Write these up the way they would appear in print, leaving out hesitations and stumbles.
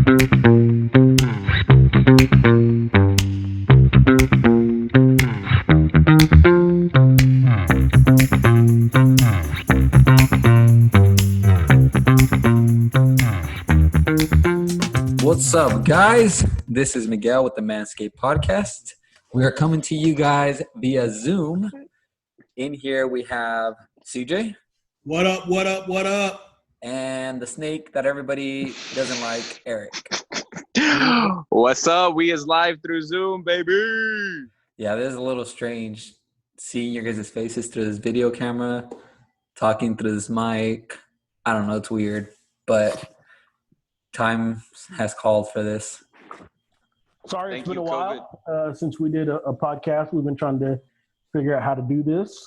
What's up, guys? This is Miguel with the Manscaped podcast. We are coming to you guys via Zoom. In here we have CJ. What up, what up, what up? And the snake that everybody doesn't like, Eric. What's up? We is live through Zoom, baby. Yeah, this is a little strange seeing your guys' faces through this video camera, talking through this mic. I don't know, it's weird, but time has called for this. Sorry, it's been a while since we did a podcast. We've been trying to figure out how to do this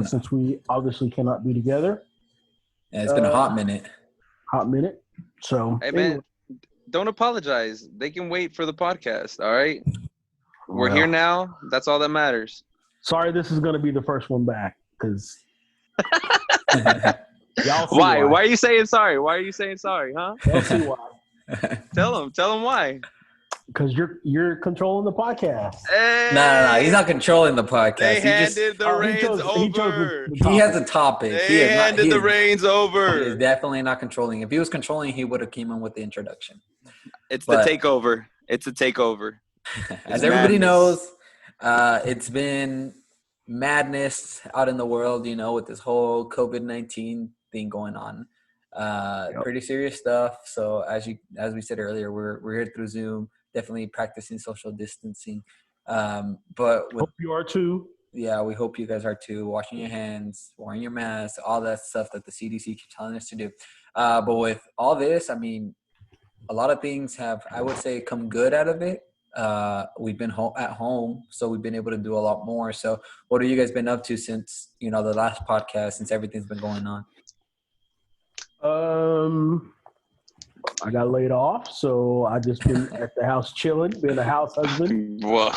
since we obviously cannot be together. Yeah, it's been a hot minute. So, hey, man, don't apologize. They can wait for the podcast, all right? We're here now. That's all that matters. Sorry, this is going to be the first one back because Why? Why are you saying sorry? Why are you saying sorry, huh? Y'all see why. Tell them why. Because you're controlling the podcast. Hey, No, he's not controlling the podcast. They handed the reins over. He has a topic. They handed the reins over. He is definitely not controlling. If he was controlling, he would have came in with the introduction. It's the takeover. It's a takeover. As everybody knows, it's been madness out in the world, with this whole COVID-19 thing going on. Pretty serious stuff. So as we said earlier, we're here through Zoom, definitely practicing social distancing. But hope you are too. Yeah, we hope you guys are too. Washing your hands, wearing your mask, all that stuff that the CDC keeps telling us to do. But with all this, I mean, a lot of things have, I would say, come good out of it. We've been at home, so we've been able to do a lot more. So what have you guys been up to since, the last podcast, since everything's been going on? I got laid off, so I just been at the house chilling, being a house husband. Whoa.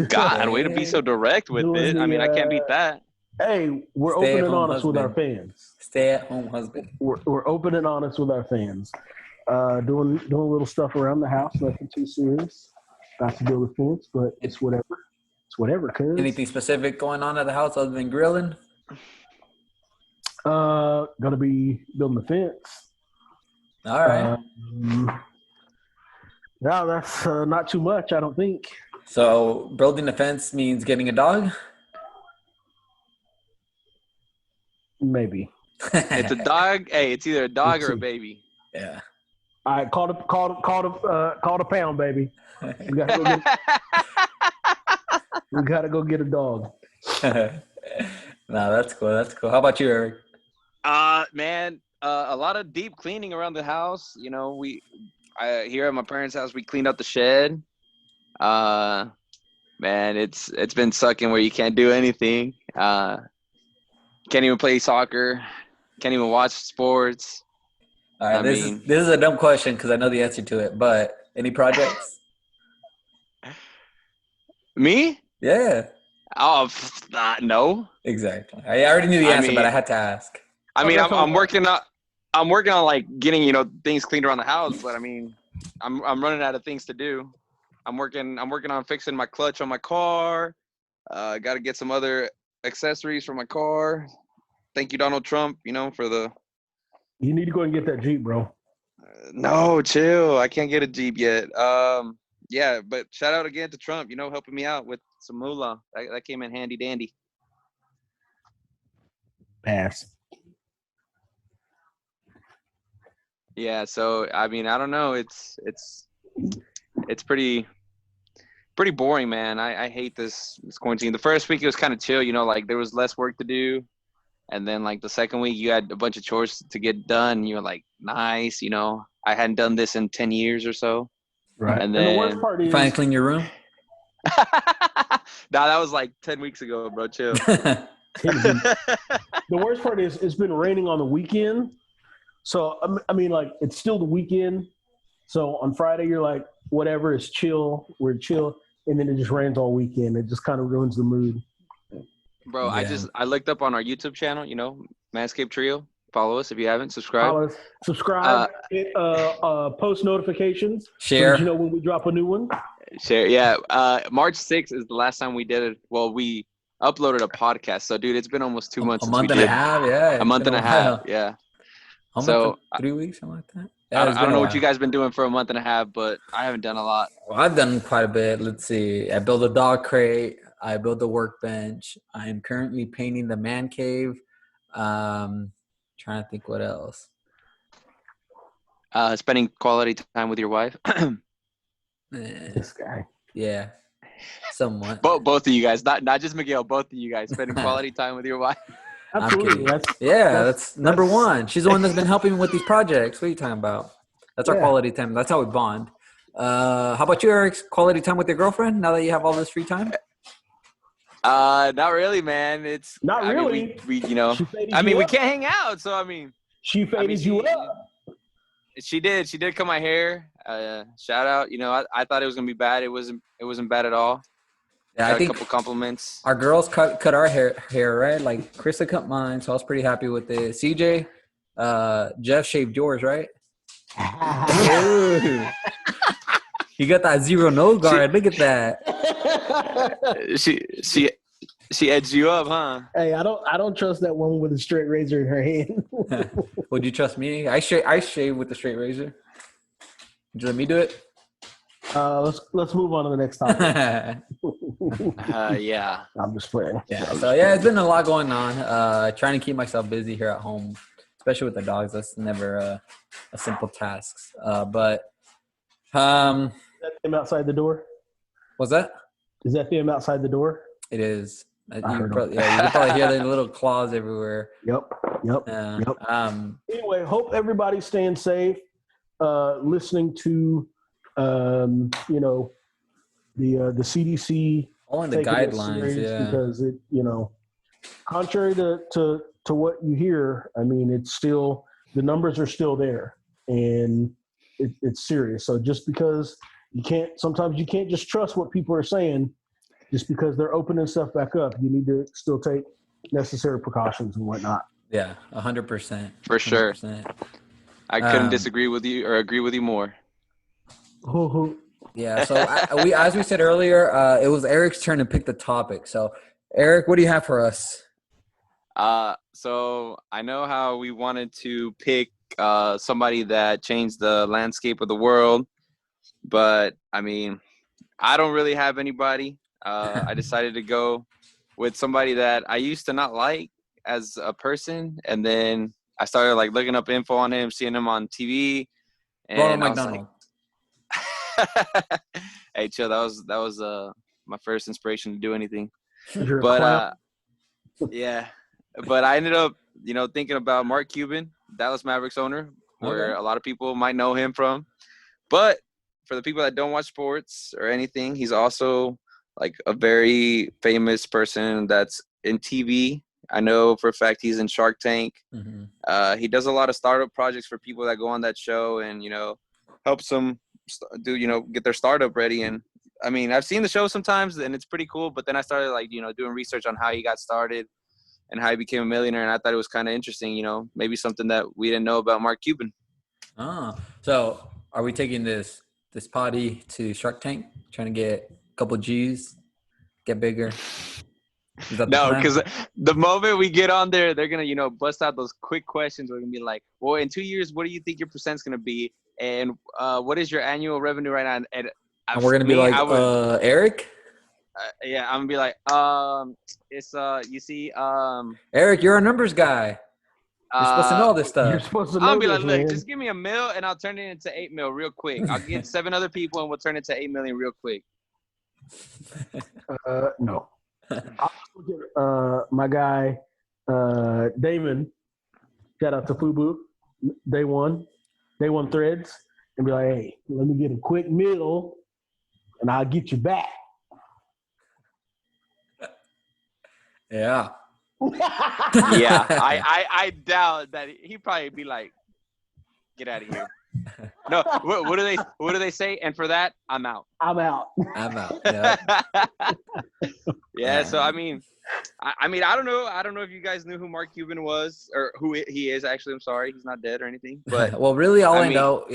God, way to be so direct with it. I mean, I can't beat that. Hey, we're open and honest with our fans. Stay at home husband. We're open and honest with our fans. Doing a little stuff around the house, nothing too serious. Got to build a fence, but it's whatever. It's whatever, cuz. Anything specific going on at the house other than grilling? Gonna be building the fence. All right. No, that's not too much, I don't think. So building the fence means getting a dog? Maybe. It's a dog. Hey, it's either a dog or a baby. Yeah. All right, call the pound, baby. We gotta go get a dog. No, that's cool. That's cool. How about you, Eric? Man, a lot of deep cleaning around the house. Here at my parents' house, we cleaned out the shed. Man, it's been sucking where you can't do anything. Can't even play soccer. Can't even watch sports. All right, this is a dumb question because I know the answer to it. But any projects? Me? Yeah. Oh, no. Exactly. I already knew the answer, but I had to ask. I mean, I'm working on like getting things cleaned around the house, but I mean, I'm running out of things to do. I'm working on fixing my clutch on my car. Got to get some other accessories for my car. Thank you, Donald Trump. For the. You need to go and get that Jeep, bro. No, chill. I can't get a Jeep yet. Yeah, but shout out again to Trump. Helping me out with some moolah. That came in handy dandy. Pass. Yeah, so I mean, I don't know. It's pretty boring, man. I hate this quarantine. The first week it was kind of chill, like there was less work to do, and then like the second week you had a bunch of chores to get done. You were like, nice, I hadn't done this in 10 years or so. Right. And then the worst part is finally clean your room. Nah, that was like 10 weeks ago, bro. Chill. The worst part is it's been raining on the weekend. So, I mean, like, it's still the weekend. So, on Friday, you're like, whatever, it's chill. We're chill. And then it just rains all weekend. It just kind of ruins the mood. Bro, yeah. I looked up on our YouTube channel, Manscaped-Trio Follow us if you haven't. Subscribe. Follow us, subscribe, hit post notifications so Share. that you know when we drop a new one. Share. Yeah. March 6th is the last time we did it. Well, we uploaded a podcast. So, dude, it's been almost 2 months A since month we and did. a half, yeah. A month and a half. Yeah. A month So, and 3 weeks, something like that. I Yeah, it's don't been know a what you while. guys been doing for a month and a half, but I haven't done a lot. Well, I've done quite a bit. Let's see. I built a dog crate. I built a workbench. I am currently painting the man cave. Trying to think what else. Spending quality time with your wife. This guy. Yeah, somewhat. Both of you guys, not just Miguel. Both of you guys spending quality time with your wife. Absolutely. That's number one. She's the one that's been helping me with these projects. What are you talking about? That's our Yeah. quality time. That's how we bond. How about you, Eric? Quality time with your girlfriend now that you have all this free time? Not really, man. It's Not I mean, really. we you know. She faded I you mean, we up. can't hang out. So I mean, She faded you up. She did. She did cut my hair. Shout out. You know, I thought it was gonna be bad. It wasn't bad at all. Yeah, Got I think a couple compliments. our girls cut our hair, right? Like Krista cut mine, so I was pretty happy with it. CJ, Jeff shaved yours, right? You got that zero no guard. Look at that. She edged you up, huh? Hey, I don't trust that woman with a straight razor in her hand. Would you trust me? I shave with the straight razor. Would you let me do it? Let's move on to the next topic. Yeah. I'm just playing. Yeah. So yeah, it's been a lot going on. Trying to keep myself busy here at home, especially with the dogs. That's never a simple task. But Is that them outside the door? what's that? Is that them outside the door? It is. You heard can probably hear the little claws everywhere. Yep. Yep. Anyway, hope everybody's staying safe. Listening to the CDC Only the taking it guidelines, serious yeah. because it, contrary to what you hear, I mean, it's still, the numbers are still there, and it's serious. So just because sometimes you can't just trust what people are saying, just because they're opening stuff back up, you need to still take necessary precautions and whatnot. Yeah, 100%. For sure. 100%. I couldn't disagree with you or agree with you more. Yeah, so as we said earlier, it was Eric's turn to pick the topic. So, Eric, what do you have for us? So I know how we wanted to pick somebody that changed the landscape of the world, but I mean, I don't really have anybody. I decided to go with somebody that I used to not like as a person, and then I started like looking up info on him, seeing him on TV, and Ronald I was McDonald. like, "Hey, chill." That was my first inspiration to do anything. You're a But clown. yeah, but I ended up, thinking about Mark Cuban, Dallas Mavericks owner, where Okay. a lot of people might know him from. But for the people that don't watch sports or anything, he's also like a very famous person that's in TV. I know for a fact he's in Shark Tank. Mm-hmm. He does a lot of startup projects for people that go on that show, and helps them get their startup ready. And I mean, I've seen the show sometimes, and it's pretty cool. But then I started doing research on how he got started and how he became a millionaire, and I thought it was kind of interesting. Maybe something that we didn't know about Mark Cuban. So are we taking this potty to Shark Tank, trying to get a couple G's, get bigger? Is that the No, plan? because the moment we get on there, they're gonna bust out those quick questions. We're gonna be like, well, in 2 years, what do you think your percent's gonna be, and what is your annual revenue right now? And we're gonna be like, Eric. Yeah, I'm gonna be like, it's you see, Eric, you're a numbers guy. You're supposed to know all this You're stuff. supposed to know I'm gonna be this, like, look, man. just give me $1 million and I'll turn it into $8 million real quick. I'll get 7 other people and we'll turn it to $8 million real quick. No. I'll look at my guy, Damon. Shout out to Fubu. Day one threads, and be like, hey, let me get a quick meal, and I'll get you back. Yeah. Yeah, I doubt that he'd probably be like, get out of here. No, what do they say? And for that, I'm out. I'm out. I'm out. Yeah. Yeah. So I mean, I don't know. I don't know if you guys knew who Mark Cuban was or who he is. Actually, I'm sorry, he's not dead or anything. But well, really, all I mean, know,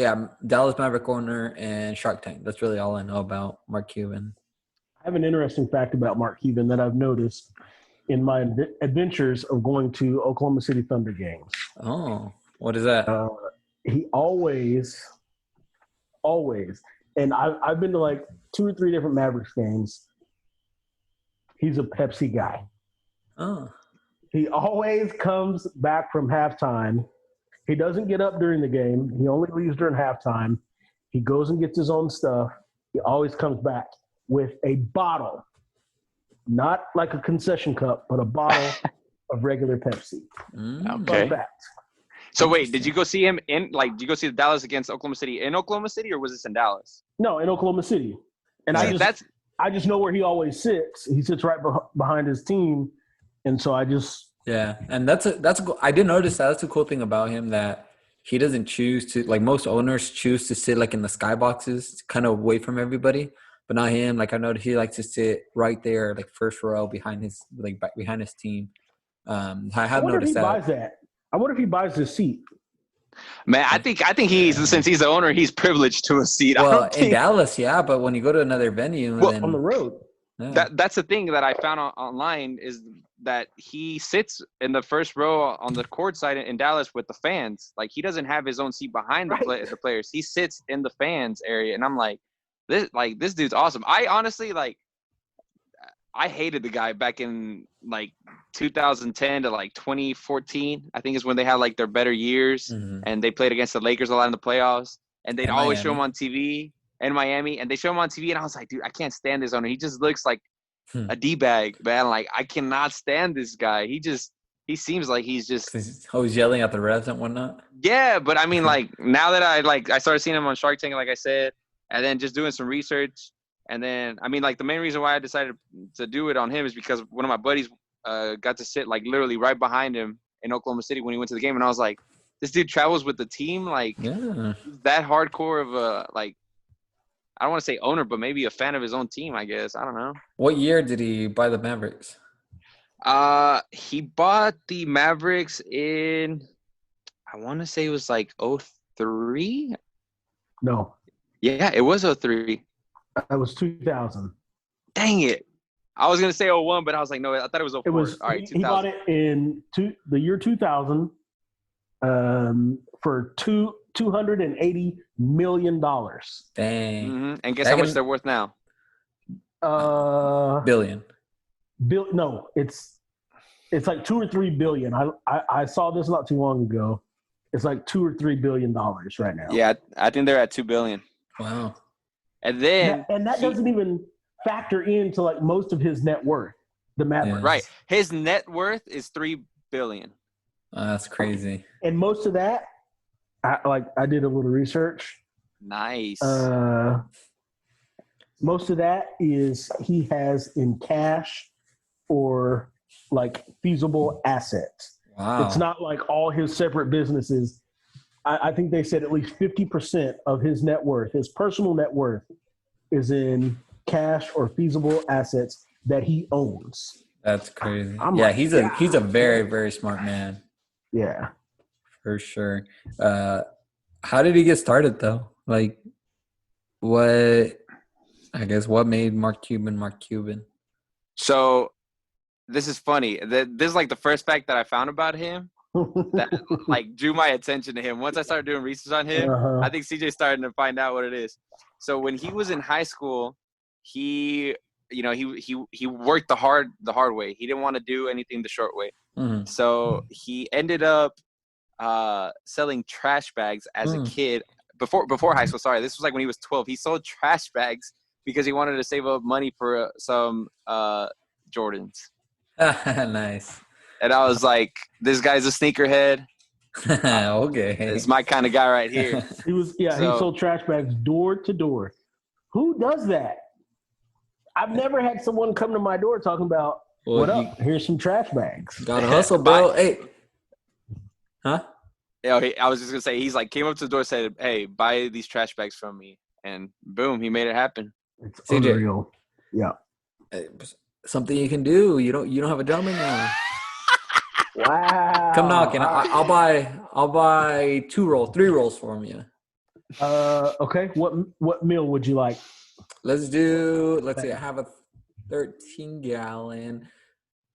Dallas Maverick owner and Shark Tank. That's really all I know about Mark Cuban. I have an interesting fact about Mark Cuban that I've noticed in my adventures of going to Oklahoma City Thunder games. Oh, what is that? He always, and I've been to like 2 or 3 different Mavericks games. He's a Pepsi guy. Oh, He always comes back from halftime. He doesn't get up during the game. He only leaves during halftime. He goes and gets his own stuff. He always comes back with a bottle, not like a concession cup, but a bottle of regular Pepsi. Okay. Fun fact. So wait, did you go see him did you go see the Dallas against Oklahoma City in Oklahoma City, or was this in Dallas? No, in Oklahoma City. And See, I just know where he always sits. He sits right behind his team, and so I just and that's I did notice that. That's a cool thing about him, that he doesn't choose to, like most owners choose to sit like in the skyboxes, kind of away from everybody, but not him. Like I noticed he likes to sit right there, like first row behind his team. I have noticed that. Buys that. I wonder if he buys his seat. Man, I think since he's the owner, he's privileged to a seat. Well, in Dallas, yeah, but when you go to another venue, then on the road. Yeah. That's the thing that I found online is that he sits in the first row on the court side in Dallas with the fans. Like he doesn't have his own seat behind the players. He sits in the fans area, and I'm like, this dude's awesome. I honestly I hated the guy back in like 2010 to like 2014. I think is when they had like their better years, and they played against the Lakers a lot in the playoffs, and they'd always show him on TV. In Miami, and they show him on TV, and I was like, dude, I can't stand this owner. He just looks like a D-bag, man. Like, I cannot stand this guy. He seems like he's just always yelling at the refs and whatnot. Yeah, but I mean, like, now that I started seeing him on Shark Tank, like I said, and then just doing some research, and then I mean, like, the main reason why I decided to do it on him is because one of my buddies got to sit like literally right behind him in Oklahoma City when he went to the game, and I was like, this dude travels with the team, like, that hardcore of like. I don't want to say owner, but maybe a fan of his own team, I guess. I don't know. What year did he buy the Mavericks? He bought the Mavericks in, I want to say it was like 03. No. Yeah, it was 03. It was 2000. Dang it. I was going to say 01, but I was like, no, I thought it was 04. It was, all right, 2000. He bought it in the year 2000 for $280 million. Dang. And guess how much they're worth now? Billion. No, it's like 2 or 3 billion. I saw this not too long ago. It's like $2 or $3 billion right now. Yeah, I think they're at $2 billion. Wow. And then that doesn't even factor into like most of his net worth. The Mavericks. Yes. Right. His net worth is $3 billion. That's crazy. And most of that, I did a little research. Nice. Most of that is he has in cash or like feasible assets. Wow. It's not like all his separate businesses. I think they said at least 50% of his net worth, his personal net worth, is in cash or feasible assets that he owns. That's crazy. He's a very, very smart man. Yeah. For sure. How did he get started though? Like what made Mark Cuban Mark Cuban? So this is funny. This is like the first fact that I found about him that like drew my attention to him. Once I started doing research on him, I think CJ started to find out what it is. So when he was in high school, he worked the hard way. He didn't want to do anything the short way. Mm-hmm. So he ended up selling trash bags as a kid before high school. Sorry, this was like when he was 12. He sold trash bags because he wanted to save up money for some Jordans. Nice. And I was like, this guy's a sneakerhead. Okay. It's my kind of guy right here. He sold trash bags door to door. Who does that? I've never had someone come to my door talking about, what up? Here's some trash bags. Gotta hustle, bro. Hey. Huh? Yeah, I was just gonna say he's like came up to the door, said, "Hey, buy these trash bags from me," and boom, he made it happen. It's unreal. Yeah. something you can do. You don't have a job right now. Wow. Come knocking. All right. I'll buy 2 rolls, 3 rolls for you. Okay. What meal would you like? Let's see. I have a 13-gallon.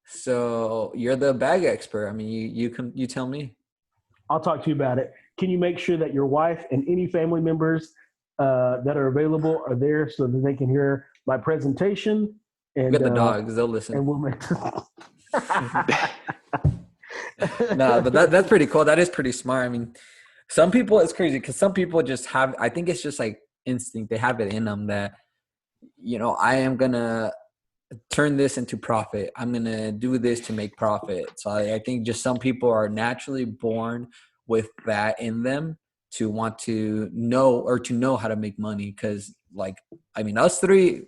So you're the bag expert. I mean, you tell me. I'll talk to you about it. Can you make sure that your wife and any family members that are available are there so that they can hear my presentation? And Get the dogs. They'll listen. and we'll make. No, but that's pretty cool. That is pretty smart. I mean, some people, it's crazy because some people just have, I think it's just like instinct. They have it in them that, I am going to turn this into profit. I'm going to do this to make profit. So I think just some people are naturally born with that in them to want to know how to make money. Cause us three,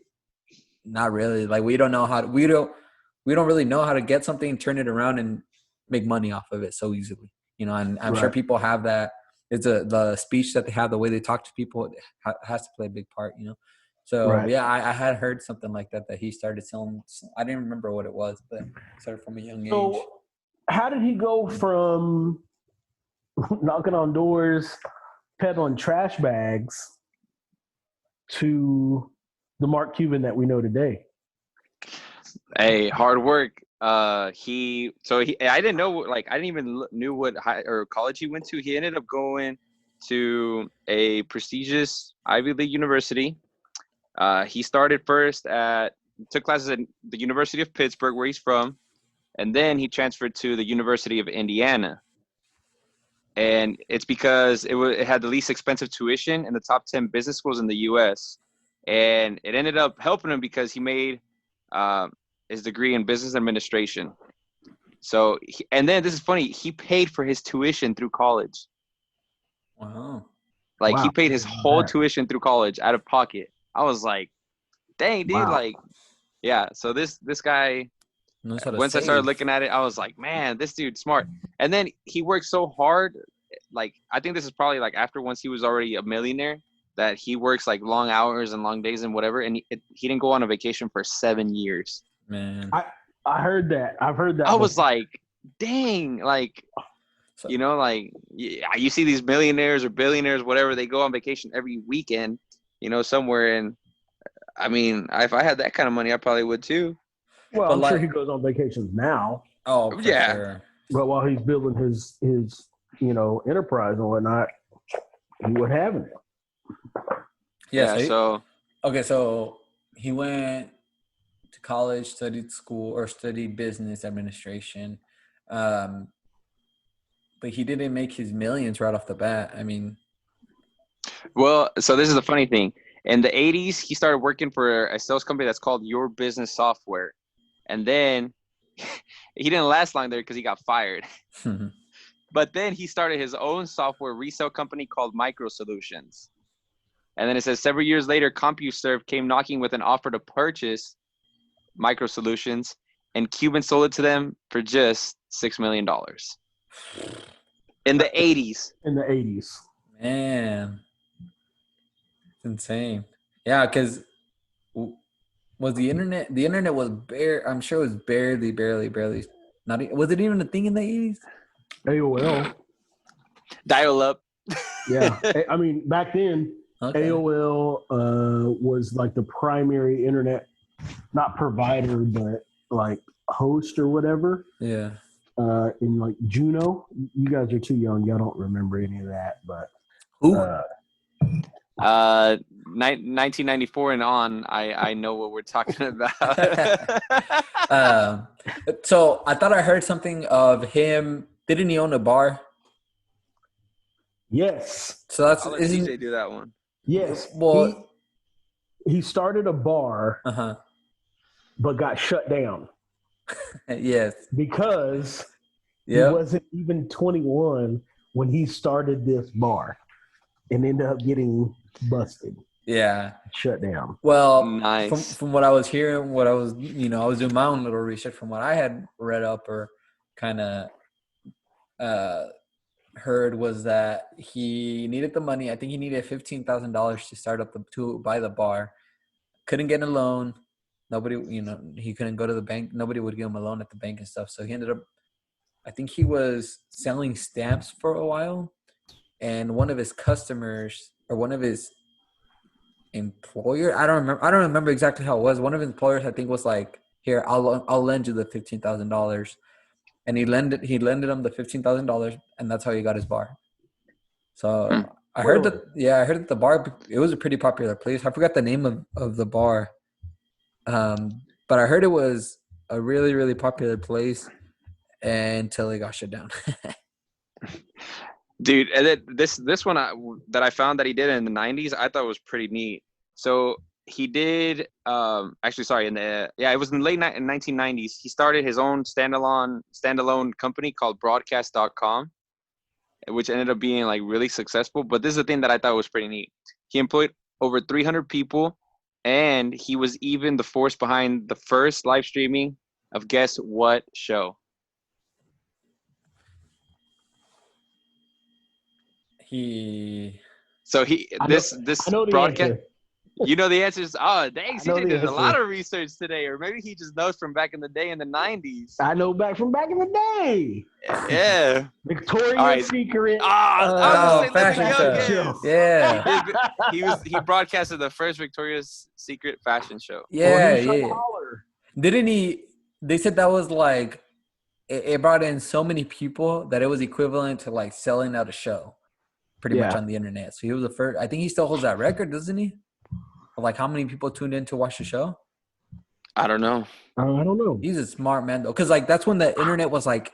not really. Like we don't really know how to get something, turn it around and make money off of it so easily, and I'm sure people have that. It's the speech that they have, the way they talk to people has to play a big part, So Right. yeah, I had heard something like that he started selling. I didn't remember what it was, but it started from a young age. So, how did he go from knocking on doors, peddling trash bags, to the Mark Cuban that we know today? Hey, hard work. I didn't know, I didn't even knew what high or college he went to. He ended up going to a prestigious Ivy League university. He started took classes at the University of Pittsburgh, where he's from, and then he transferred to the University of Indiana. And it's because it had the least expensive tuition in the top 10 business schools in the U.S. And it ended up helping him because he made his degree in business administration. So, and then this is funny, he paid for his tuition through college. Wow. Like, Wow. he paid his whole tuition through college out of pocket. I was like, dang, dude, Wow. yeah. So this guy, once I started looking at it, I was like, man, this dude's smart. And then he worked so hard. Like, I think this is probably after once he was already a millionaire, that he works long hours and long days and whatever. And he didn't go on a vacation for 7 years. Man. I heard that. I've heard that. I was like, dang, you see these millionaires or billionaires, whatever, they go on vacation every weekend, somewhere. And I mean, if I had that kind of money, I probably would too. Well, I'm sure he goes on vacations now. Oh, for sure. But while he's building his enterprise and whatnot, he would have it. Yeah. So he went to college, studied business administration, but he didn't make his millions right off the bat. I mean, well, so this is the funny thing. In the 80s, he started working for a sales company that's called Your Business Software. And then he didn't last long there because he got fired. But then he started his own software resale company called Micro Solutions. And then it says several years later, CompuServe came knocking with an offer to purchase Micro Solutions, and Cuban sold it to them for just $6 million. In the 80s. In the 80s. Man. It's insane. Yeah, because was the internet was I'm sure it was barely not. Was it even a thing in the 80s? AOL. Dial up. Yeah. I mean, back then, AOL was the primary internet, not provider, but host or whatever. Yeah. In Juno. You guys are too young. Y'all don't remember any of that, but. Who? 1994 and on, I know what we're talking about. So I thought I heard something of him. Didn't he own a bar? Yes. So that's I'll let DJ do that one. Yes. Well, he started a bar, but got shut down. Yes. Because he wasn't even 21 when he started this bar, and ended up getting busted. Yeah. Shut down. Well, nice. From what I was hearing, I was doing my own little research from what I had read up or kind of heard was that he needed the money. I think he needed $15,000 to start up to buy the bar. Couldn't get a loan. Nobody, he couldn't go to the bank. Nobody would give him a loan at the bank and stuff. So he ended up, I think he was selling stamps for a while, and one of his customers or one of his employer, I don't remember exactly how it was. One of his employers, I think, was like, "Here, I'll lend you the $15,000," and he lended him the $15,000, and that's how he got his bar. So I heard that the bar, it was a pretty popular place. I forgot the name of the bar, but I heard it was a really, really popular place until it got shut down. Dude, and then this one that I found that he did in the 90s, I thought was pretty neat. So he did actually, sorry, it was in the late 1990s. He started his own standalone company called broadcast.com, which ended up being like really successful. But this is the thing that I thought was pretty neat. He employed over 300 people, and he was even the force behind the first live streaming of guess what show? This broadcast. You know the answers. Oh, dang, CJ did a lot of research today, or maybe he just knows from back in the day in the 90s. I know from back in the day. Yeah. Victoria's Secret. Fashion show. Yeah. He broadcasted the first Victoria's Secret fashion show. Yeah. Didn't he? They said that was like, it brought in so many people that it was equivalent to like selling out a show pretty much on the internet. So he was the first. I think he still holds that record, doesn't he? Of like how many people tuned in to watch the show? I don't know. I don't know. He's a smart man though, because like that's when the internet was like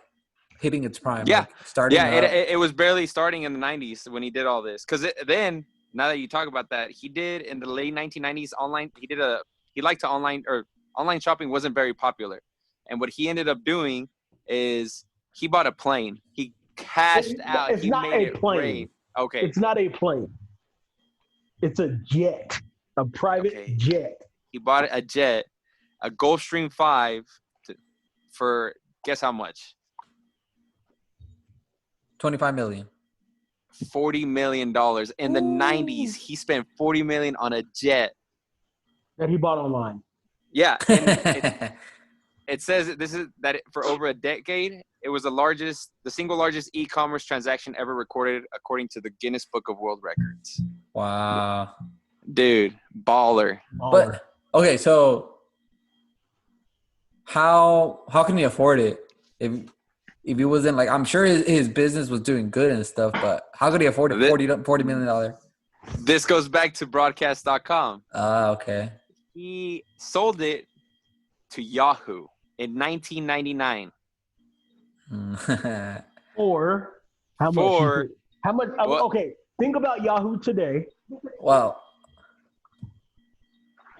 hitting its prime. Yeah, like, starting. Yeah, it was barely starting in the 90s when he did all this. Because then, now that you talk about that, he did in the late 1990s online. Online shopping wasn't very popular, and what he ended up doing is he bought a plane. He cashed out. It's not a plane. Okay. It's not a plane. It's a jet. A private jet. He bought a jet, a Gulfstream 5, for guess how much? $25 million. $40 million. In the 90s, he spent $40 million on a jet that he bought online. Yeah, and it says for over a decade, it was the single largest e-commerce transaction ever recorded, according to the Guinness Book of World Records. Wow. Dude, baller. But okay, so how can he afford it if he wasn't like, I'm sure his business was doing good and stuff, but how could he afford it? $40 million. This goes back to broadcast.com. Okay. He sold it to Yahoo in 1999. Or how much? How much? Okay, think about Yahoo today. Well,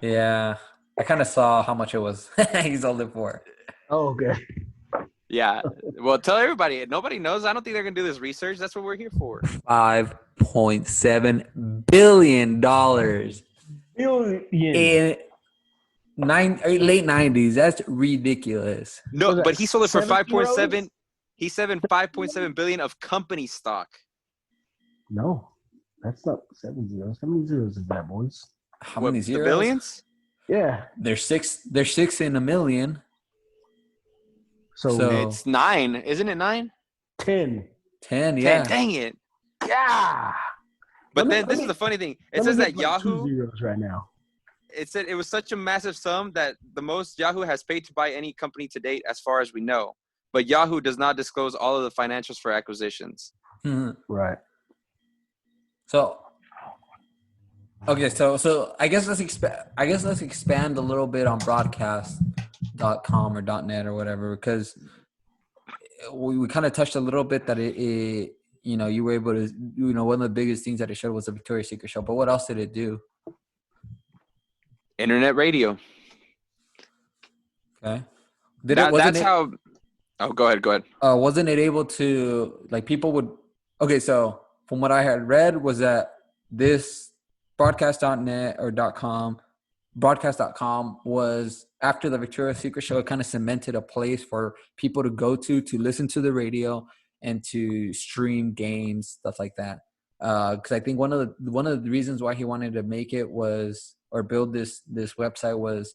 yeah, I kind of saw how much it was. He sold it for. Oh, okay. Yeah. Well, tell everybody. Nobody knows. I don't think they're gonna do this research. That's what we're here for. $5.7 billion. In late 90s. That's ridiculous. No, but he sold it for 5.7. He sold 5.7 billion of company stock. No, that's not 7 zeros. How many zeros is that, boys? How many zeros? The billions? Yeah. There's six in a million. So it's 9, isn't it? 9? 10. 10, yeah. 10, dang it. Yeah. But this is the funny thing. It says that Yahoo. 2 zeros right now. It said it was such a massive sum that the most Yahoo has paid to buy any company to date, as far as we know. But Yahoo does not disclose all of the financials for acquisitions. Right. So, okay, so I guess let's expand a little bit on broadcast.com or .net or whatever, because we kind of touched a little bit that it you were able to, one of the biggest things that it showed was the Victoria's Secret show. But what else did it do? Internet radio. Okay. Oh, go ahead. Wasn't it able to, like, people would, okay, so from what I had read was that this broadcast.net or .com, broadcast.com was, after the Victoria's Secret show, it kind of cemented a place for people to go to listen to the radio and to stream games, stuff like that. Because I think one of the reasons why he wanted to make it was, or build this website was,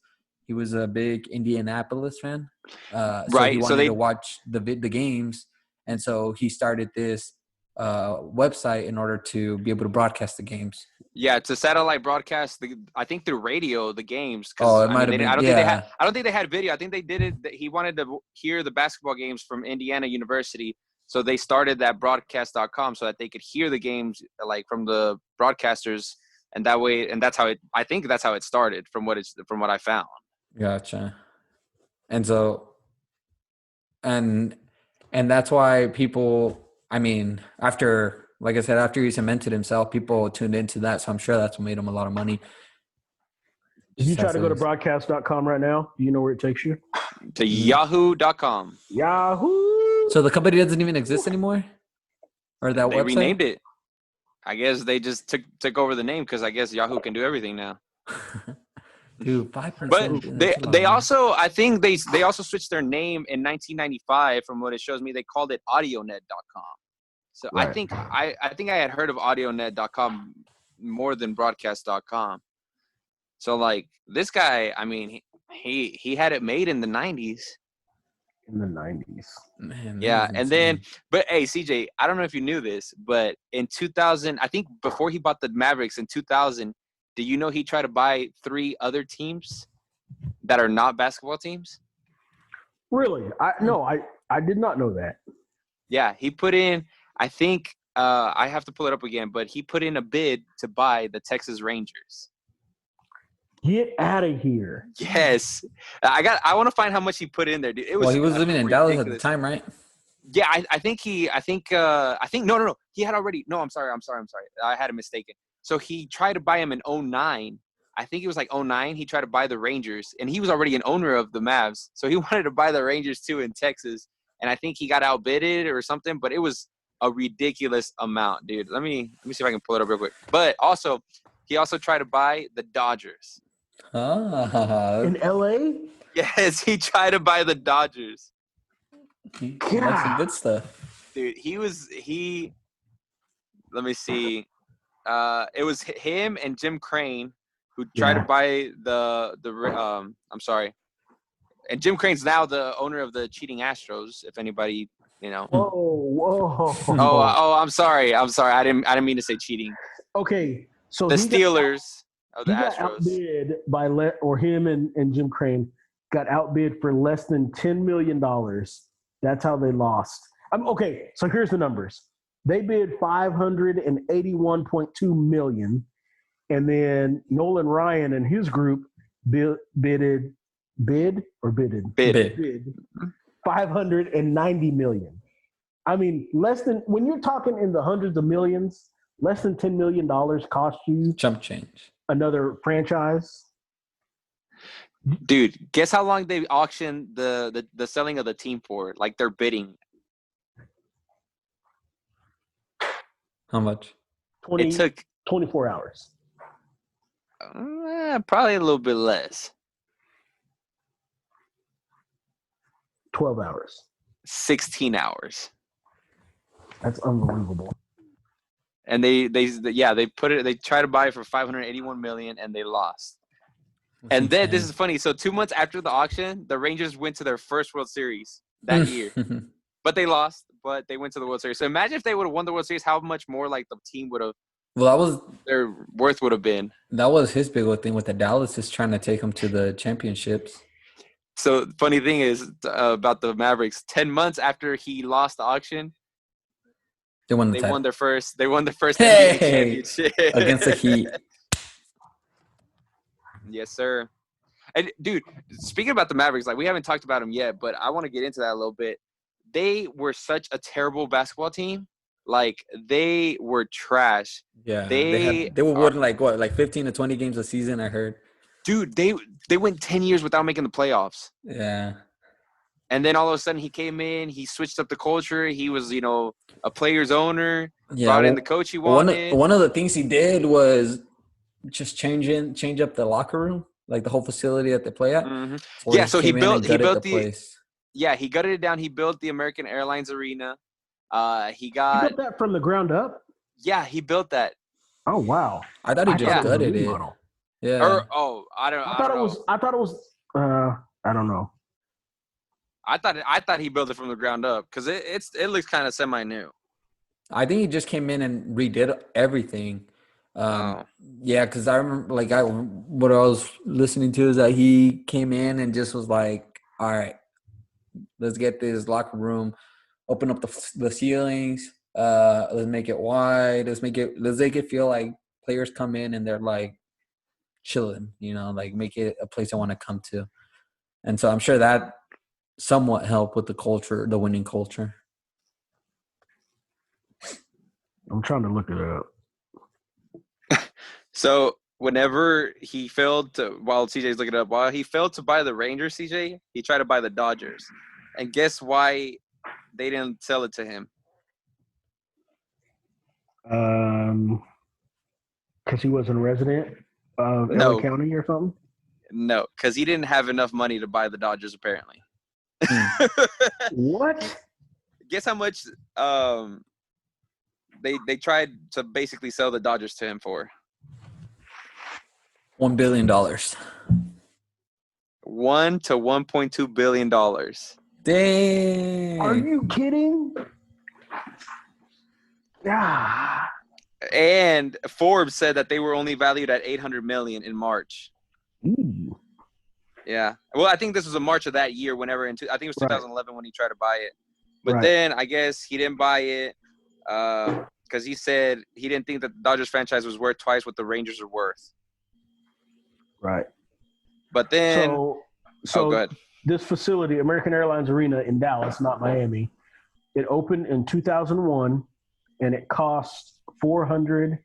He was a big Indianapolis fan. So Right, he so wanted to watch the games, and so he started this website in order to be able to broadcast the games. Yeah, it's a satellite broadcast. I think through radio, the games. Oh, it I might mean, have been. I don't Yeah. think they had. I don't think they had video. I think they did it. He wanted to hear the basketball games from Indiana University, so they started that broadcast.com so that they could hear the games like from the broadcasters, and that way, and that's how it. I think that's how it started from what I found. Gotcha. And so, and that's why people. I mean, after, like I said, after he cemented himself, people tuned into that. So I'm sure that's what made him a lot of money. If you try to go to broadcast.com right now, do you know where it takes you? To yahoo.com. Yahoo! So the company doesn't even exist anymore? Or that They website? renamed it. I guess they just took over the name because I guess Yahoo can do everything now. Dude, 5%. But they also, I think they also switched their name in 1995. From what it shows me, they called it audionet.com. So Right. I think I had heard of audionet.com more than broadcast.com. So like this guy, I mean, he had it made in the 90s. In the 90s. Man, Yeah, and then, but hey, CJ, I don't know if you knew this, but in 2000, I think before he bought the Mavericks in 2000, do you know he tried to buy 3 other teams that are not basketball teams? Really? I did not know that. Yeah, he put in, I think, I have to pull it up again, but he put in a bid to buy the Texas Rangers. Get out of here. Yes. I want to find how much he put in there, dude. It was he was living in Dallas at the time, right? Yeah, I think no. He had already, no, I'm sorry. I had it mistaken. So he tried to buy him in 2009. I think it was like 2009. He tried to buy the Rangers, and he was already an owner of the Mavs. So he wanted to buy the Rangers too in Texas. And I think he got outbidded or something, but it was a ridiculous amount, dude. Let me see if I can pull it up real quick. But also, he also tried to buy the Dodgers. In LA? Yes, he tried to buy the Dodgers. He likes some good stuff. Dude, let me see. It was him and Jim Crane who tried to buy I'm sorry. And Jim Crane's now the owner of the cheating Astros, if anybody, you know. Whoa. Oh, I'm sorry. I didn't mean to say cheating. Okay, so The Steelers of the he got Astros. outbid by him and Jim Crane got outbid for less than $10 million. That's how they lost. Okay, so here's the numbers. They bid $581.2 million, and then Nolan Ryan and his group bid $590 million. I mean, when you're talking in the hundreds of millions, less than $10 million cost you chump change. Another franchise. Dude, guess how long they auctioned the selling of the team for? Like they're bidding. How much? It took 24 hours. Probably a little bit less. 12 hours. 16 hours. That's unbelievable. And they put it. They tried to buy it for $581 million, and they lost. And then this is funny. So 2 months after the auction, the Rangers went to their first World Series that year, but they lost. But they went to the World Series. So imagine if they would have won the World Series, how much more like the team would have. Well, their worth would have been. That was his big thing with the Dallas, is trying to take them to the championships. So funny thing is about the Mavericks. 10 months after he lost the auction, they won their first NBA championship against the Heat. Yes, sir. And dude, speaking about the Mavericks, like we haven't talked about them yet, but I want to get into that a little bit. They were such a terrible basketball team. Like they were trash. Yeah, they were winning like 15 to 20 games a season, I heard. Dude, they went 10 years without making the playoffs. Yeah. And then all of a sudden he came in, he switched up the culture. He was, a player's owner, brought in the coach he wanted. One of the things he did was just change up the locker room, like the whole facility that they play at. Mm-hmm. Yeah, so he built the place. Yeah, he gutted it down. He built the American Airlines Arena. He built that from the ground up? Yeah, he built that. Oh wow. I thought he just gutted it. Yeah. I don't know. I thought it was I don't know. I thought he built it from the ground up because it looks kind of semi new. I think he just came in and redid everything. Oh. Yeah, because I remember, what I was listening to is that he came in and just was like, "All right, let's get this locker room, open up the ceilings, let's make it wide, let's make it feel like players come in and they're like chilling, like make it a place I want to come to." And so I'm sure that somewhat helped with the culture, the winning culture. I'm trying to look it up. So whenever he failed to, while CJ's looking it up, while he failed to buy the Rangers, CJ, he tried to buy the Dodgers. And guess why they didn't sell it to him? Because he wasn't a resident of No. LA County or something? No, because he didn't have enough money to buy the Dodgers, apparently. What? Guess how much they tried to basically sell the Dodgers to him for? $1 billion. $1 to $1.2 billion. Dang. Are you kidding? Yeah. And Forbes said that they were only valued at $800 million in March. Ooh. Yeah. Well, I think this was in March of that year. I think it was 2011 when he tried to buy it. But then I guess he didn't buy it because he said he didn't think that the Dodgers franchise was worth twice what the Rangers are worth. Right. But then, so go ahead. This facility, American Airlines Arena in Dallas, not Miami, it opened in 2001, and it cost $420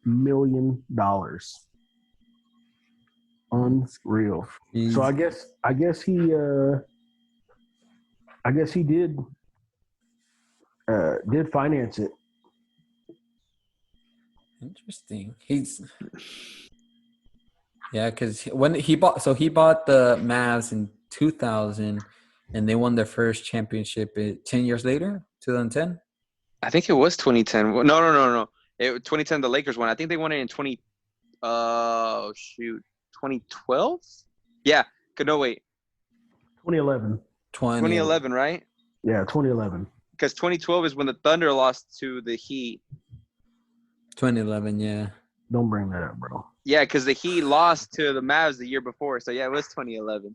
million. Unreal. Jeez. So I guess he did finance it. Interesting. Because when he bought the Mavs in 2000, and they won their first championship 10 years later, 2010. I think it was 2010. No. 2010, the Lakers won. I think they won it in 2012? Yeah. No, wait. 2011. 2011, right? Yeah, 2011. Because 2012 is when the Thunder lost to the Heat. 2011, yeah. Don't bring that up, bro. Yeah, because the Heat lost to the Mavs the year before. So, yeah, it was 2011.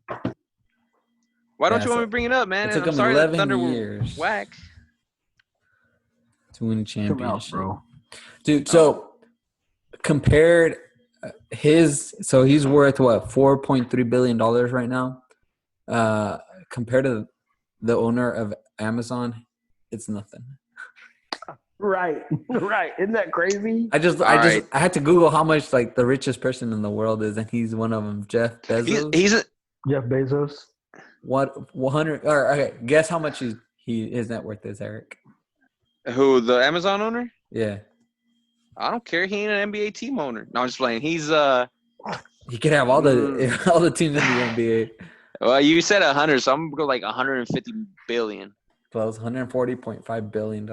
Why don't you want me to bring it up, man? It took I'm them sorry 11 that the Thunder years were whack. To win a championship. Bro. Dude, so compared he's worth what, $4.3 billion right now? Compared to the owner of Amazon, it's nothing. Right. Isn't that crazy? I had to Google how much like the richest person in the world is, and he's one of them, Jeff Bezos. Jeff Bezos. What 100? Or okay, guess how much his net worth is, Eric? Who, the Amazon owner? Yeah. I don't care. He ain't an NBA team owner. No, I'm just playing. He's He could have all the teams in the NBA. Well, you said 100, so I'm gonna go like 150 billion. Close, $140.5 billion.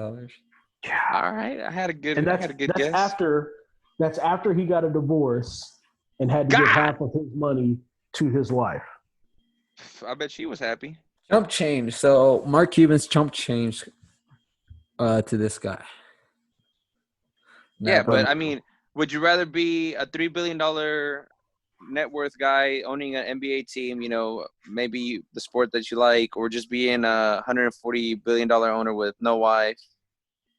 Yeah. All right, I had a good guess. That's after he got a divorce and had to give half of his money to his wife. I bet she was happy. Chump change. So Mark Cuban's chump change to this guy. Yeah, but I mean, would you rather be a $3 billion net worth guy owning an NBA team, maybe the sport that you like, or just being a $140 billion owner with no wife,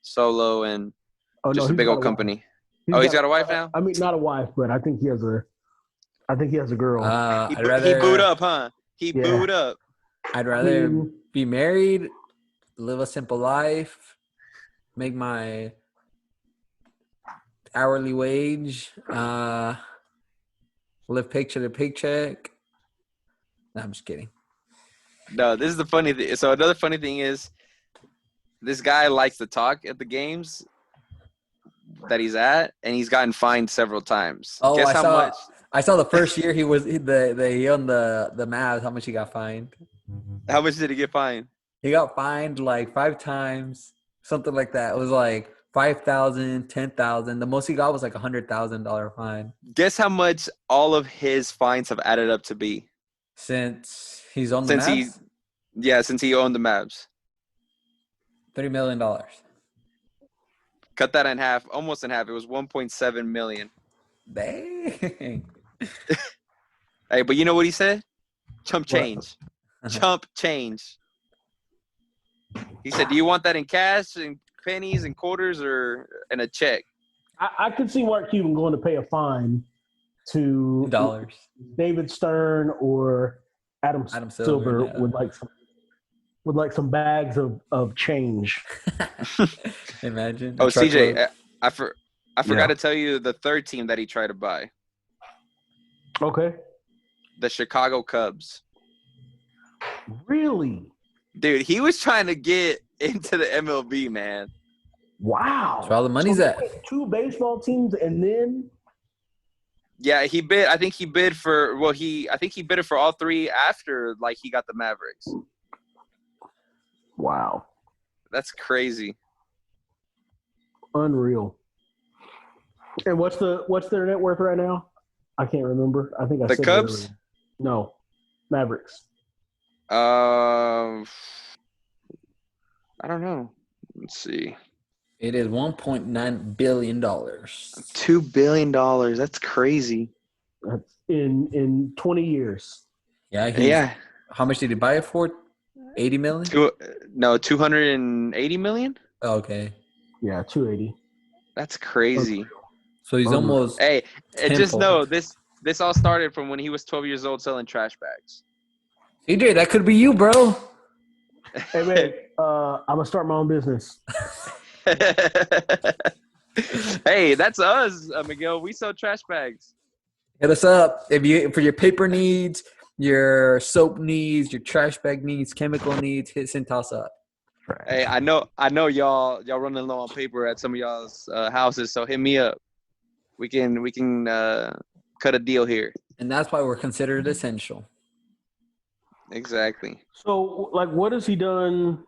solo, and just a big old company? He's got a wife now? I mean, not a wife, but I think he has a girl. He booed up, huh? Booed up. I'd rather be married, live a simple life, make my hourly wage, live paycheck to paycheck. No, I'm just kidding. No, this is the funny thing. So another funny thing is this guy likes to talk at the games that he's at, and he's gotten fined several times. Oh, Guess how much? I saw the first year he owned the Mavs, how much he got fined. How much did he get fined? He got fined like 5 times, something like that. It was like $5,000, $10,000. The most he got was like $100,000 fine. Guess how much all of his fines have added up to be Since he's on the since he, Mavs, since he owned the Mavs. $30 million. Cut that in half, almost in half. It was 1.7 million. Dang. Hey, but you know what he said? Chump change. What? Chump change. He said, "Do you want that in cash and pennies and quarters or in a check?" I could see Mark Cuban going to pay a fine to Dollars. David Stern or Adam Silver yeah. with like some bags of change. Imagine. Oh, CJ, truckload. I forgot to tell you the third team that he tried to buy. Okay. The Chicago Cubs. Really? Dude, he was trying to get into the MLB, man. Wow. That's where all the money's at. Two baseball teams and then Yeah, he bid. I think he bid for. Well, I think he bid it for all three after like he got the Mavericks. wow. That's crazy. Unreal. And what's their net worth right now? I can't remember. I think I The said Cubs? It no, Mavericks. I don't know. Let's see. It is $1.9 billion. $2 billion. That's crazy. That's in 20 years. Yeah. Yeah. How much did he buy it for? 80 million? 280 million. Oh, okay. Yeah, 280. That's crazy. So he's almost. Hey, just tenfold. know this all started from when he was 12 years old selling trash bags. CJ, that could be you, bro. Hey man, I'm gonna start my own business. Hey, that's us, Miguel. We sell trash bags. Hit us up for your paper needs, your soap needs, your trash bag needs, chemical needs. Hit Cintas up. Hey, I know y'all running low on paper at some of y'all's houses, so hit me up. We can cut a deal here. And that's why we're considered essential. Exactly. So, like, what has he done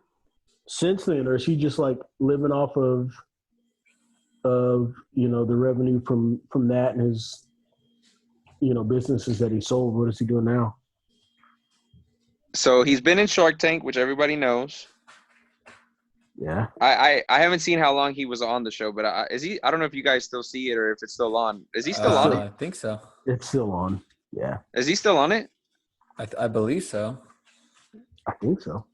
since then, or is he just like living off of the revenue from that and his businesses that he sold? What is he doing now? So he's been in Shark Tank, which everybody knows. Yeah. I haven't seen how long he was on the show, but is he? I don't know if you guys still see it or if it's still on. Is he still on it? I think so. It's still on. Yeah. Is he still on it? I believe so. I think so.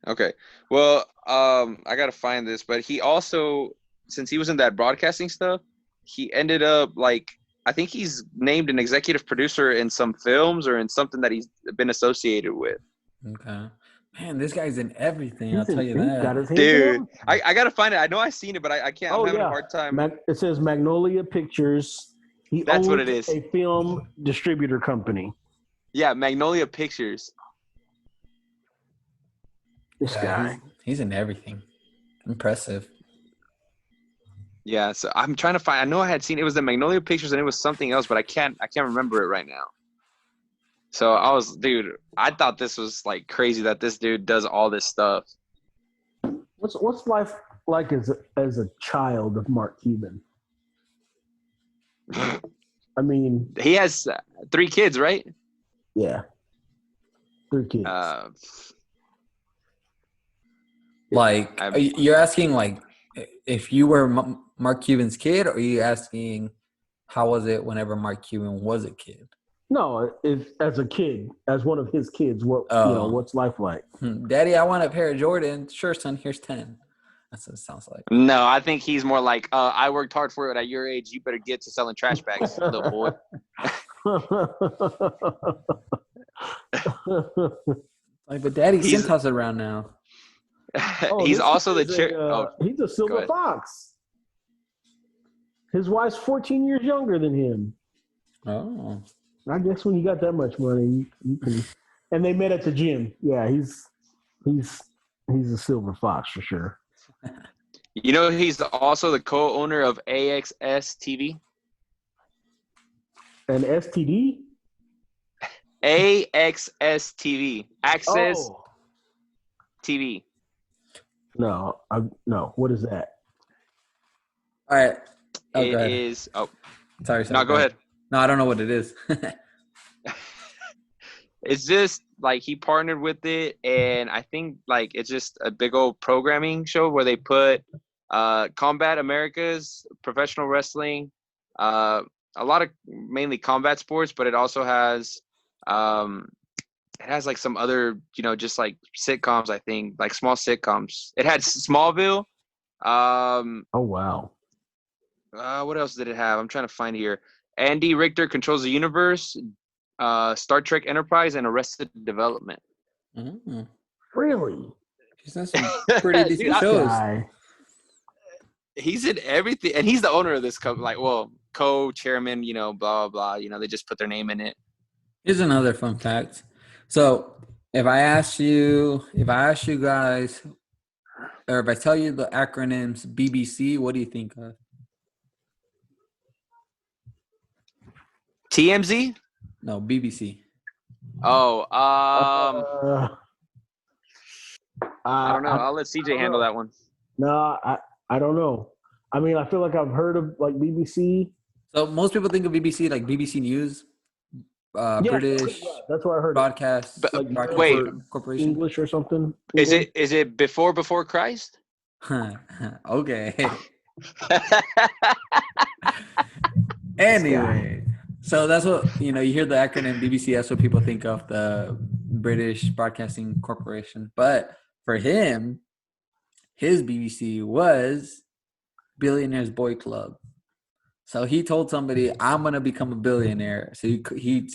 Okay. Well, I gotta find this, but he also, since he was in that broadcasting stuff, he ended up I think he's named an executive producer in some films or in something that he's been associated with. Okay. Man, this guy's in everything. I'll He's tell you he's that. got his hands Dude, in I gotta find it. I know I've seen it, but I can't. I'm having a hard time. It says Magnolia Pictures. That's what it is. A film distributor company. Yeah, Magnolia Pictures. This guy. He's in everything. Impressive. Yeah, so I'm trying to find. I know I had seen it was the Magnolia Pictures and it was something else, but I can't remember it right now. So I thought this was like crazy that this dude does all this stuff. What's life like as a child of Mark Cuban? I mean, He has 3 kids, right? yeah, 3 kids. You're asking if you were Mark Cuban's kid, or are you asking how was it whenever Mark Cuban was a kid? No, as a kid, as one of his kids, what's life like? Daddy, I want a pair of Jordans. Sure, son, here's 10. That's what it sounds like. No, I think he's more like, I worked hard for it at your age. You better get to selling trash bags, little boy. But Daddy Cintas around now. He's also the chair. He's a silver fox. His wife's 14 years younger than him. Oh. I guess when you got that much money, you can. And they met at the gym. Yeah, he's a silver fox for sure. You know, he's also the co-owner of AXS TV. An STD? AXS TV. Access TV. No. What is that? All right. Oh, It go ahead. is. Oh, Sorry. no, go ahead. No, I don't know what it is. It's just like he partnered with it, and I think like it's just a big old programming show where they put Combat America's professional wrestling, uh, a lot of mainly combat sports, but it also has like some other, just like sitcoms. I think like small sitcoms. It had Smallville. Oh wow. What else did it have? I'm trying to find here. Andy Richter Controls the Universe, Star Trek Enterprise, and Arrested Development. Mm. Really? He's done some pretty decent Dude, shows. Guy. He's in everything, and he's the owner of this company. Like, well, co-chairman, blah blah blah. They just put their name in it. Here's another fun fact. So if I ask you guys, or if I tell you the acronyms BBC, what do you think of? TMZ? No, BBC. Oh, I I don't know. I'll let CJ handle that one. No, I don't know. I mean, I feel like I've heard of like BBC. So most people think of BBC like BBC News, British That's what I heard. broadcast. But, broadcast wait. corporation. English or something. Is it before Christ? Okay. Anyway, so that's what you hear the acronym BBC. That's what people think of, the British Broadcasting Corporation. But for him, his BBC was Billionaire's Boy Club. So he told somebody, "I'm gonna become a billionaire." So he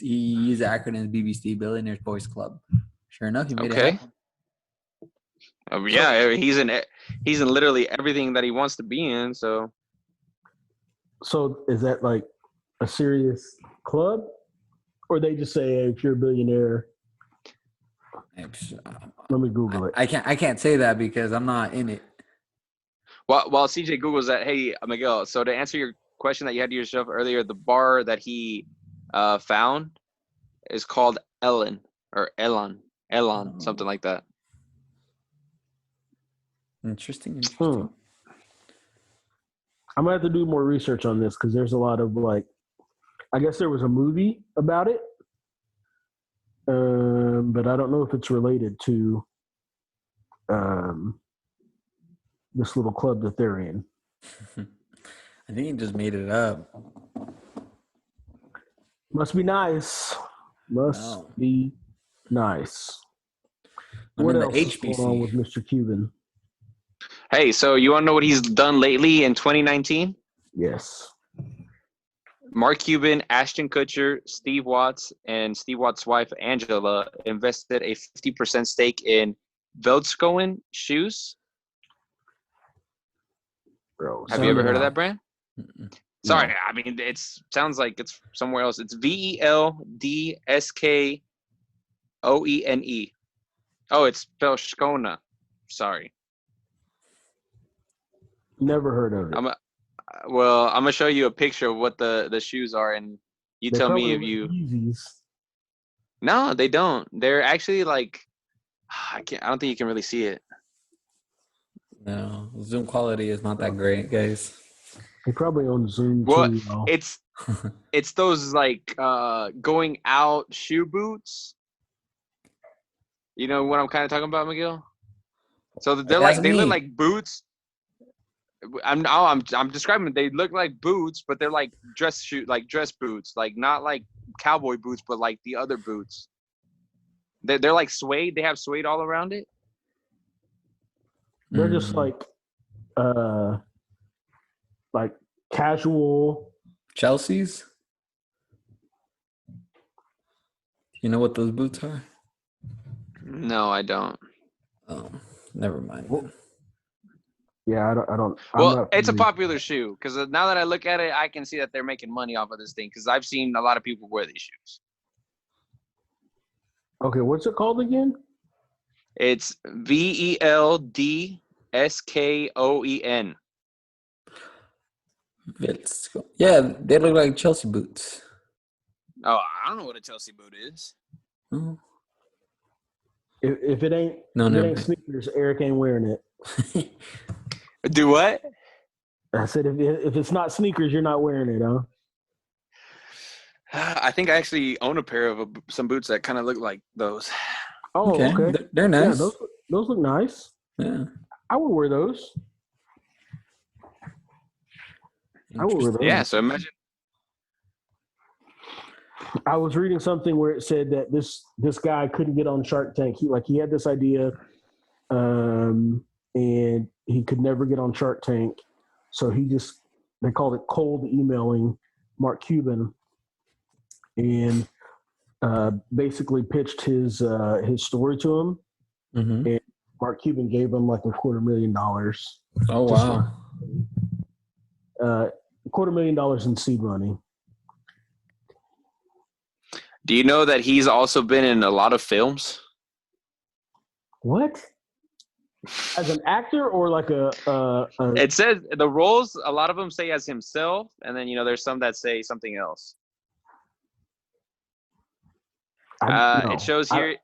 used the acronym BBC, Billionaire's Boys Club. Sure enough, he made it happen. Yeah, he's in literally everything that he wants to be in. So is that like a serious club, or they just say, hey, if you're a billionaire? Let me Google it. I can't say that because I'm not in it. While CJ Googles that, hey Miguel. So to answer your question that you had to yourself earlier, the bar that he found is called Elon, something like that. Interesting. I'm gonna have to do more research on this because there's a lot of like, I guess there was a movie about it, but I don't know if it's related to this little club that they're in. I think he just made it up. Must be nice. Be nice. I'm What in the else is going on HBC. with Mr. Cuban? Hey, so you want to know what he's done lately in 2019? Yes. Mark Cuban, Ashton Kutcher, Steve Watts, and Steve Watts' wife, Angela, invested a 50% stake in Veldskoen shoes. Bro, Have you ever heard of that brand? Mm-mm. Sorry, No. I mean, it sounds like it's somewhere else. It's VELDSKOENE. Oh, it's Velskona. Sorry. Never heard of it. I'm gonna show you a picture of what the shoes are, and you They tell me probably if look you. Yeezys. No, they don't. They're actually like, I don't think you can really see it. No, Zoom quality is not that great, guys. They probably own Zoom Well, too. Though. it's those like going out shoe boots. You know what I'm kind of talking about, Miguel? So they're That's like they look me. like boots. I'm describing it. They look like boots, but they're like dress boots, like not like cowboy boots, but like the other boots. They're like suede. They have suede all around it. They're just like casual. Chelsea's. You know what those boots are? No, I don't. Oh, never mind. Well, yeah, I don't. Well, it's a popular shoe because now that I look at it, I can see that they're making money off of this thing because I've seen a lot of people wear these shoes. Okay, what's it called again? It's VELDSKOEN. Yeah, they look like Chelsea boots. Oh, I don't know what a Chelsea boot is. Oh. If it ain't sneakers, Eric ain't wearing it. Do what? I said, if it's not sneakers, you're not wearing it, huh? I think I actually own a pair of some boots that kind of look like those. Oh, okay. They're nice. Yeah, those look nice. Yeah. I would wear those. I would wear those. Yeah, so imagine. I was reading something where it said that this guy couldn't get on Shark Tank. He had this idea, and he could never get on Shark Tank. So they called it cold emailing Mark Cuban, and basically pitched his story to him. Mm-hmm. And Mark Cuban gave him like $250,000. Oh wow! $250,000 in seed money. Do you know that he's also been in a lot of films? What? As an actor or like a It says the roles, a lot of them say as himself, and then there's some that say something else. It shows here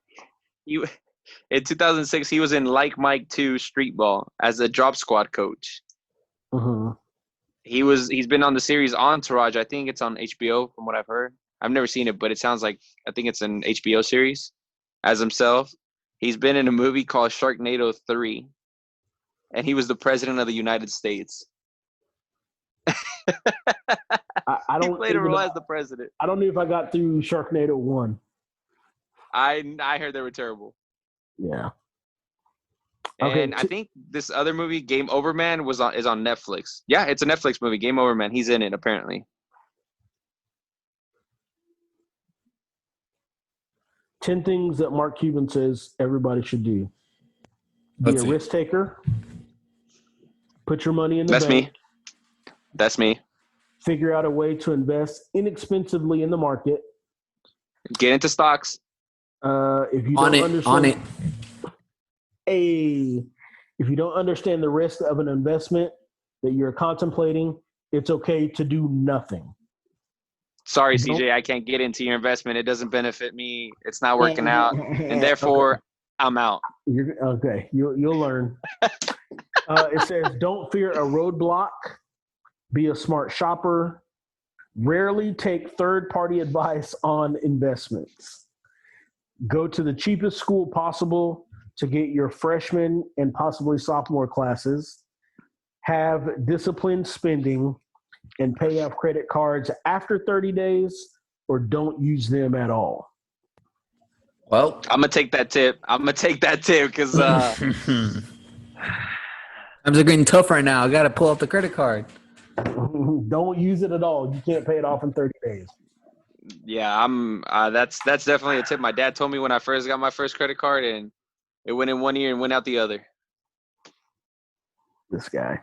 in 2006 he was in Like Mike 2 Street Ball as a drop squad coach. Uh-huh. He's been on the series Entourage. I think it's on HBO from what I've heard. I've never seen it, but it sounds like I think it's an HBO series as himself. He's been in a movie called Sharknado 3, and he was the president of the United States. I don't he played a role as the president. I don't know if I got through Sharknado 1. I heard they were terrible. Yeah. And I think this other movie, Game Over Man, is on Netflix. Yeah, it's a Netflix movie, Game Over Man. He's in it, apparently. 10 things that Mark Cuban says everybody should do. Be a risk taker. Put your money in the bank. That's me. Figure out a way to invest inexpensively in the market. Get into stocks. If you don't understand the risk of an investment that you're contemplating, it's okay to do nothing. Sorry, CJ, I can't get into your investment. It doesn't benefit me. It's not working out, and therefore I'm out. You'll learn. It says, don't fear a roadblock. Be a smart shopper. Rarely take third-party advice on investments. Go to the cheapest school possible to get your freshman and possibly sophomore classes. Have disciplined spending and pay off credit cards after 30 days or don't use them at all. Well, I'm going to take that tip. Because times are getting tough right now. I got to pull out the credit card. Don't use it at all. You can't pay it off in 30 days. Yeah, that's definitely a tip. My dad told me when I first got my first credit card, and it went in one ear and went out the other. This guy.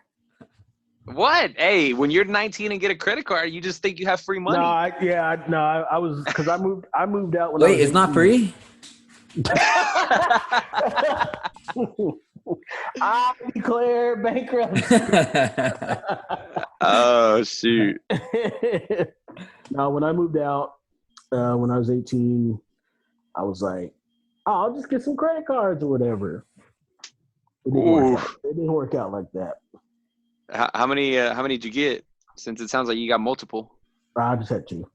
What? Hey, when you're 19 and get a credit card, you just think you have free money. I was because I moved out when. Wait, it's not free. I declare bankruptcy. Oh shoot! Now, when I moved out, when I was 18, I was like, I'll just get some credit cards or whatever. It didn't work out like that. How many did you get? Since it sounds like you got multiple. I just had two.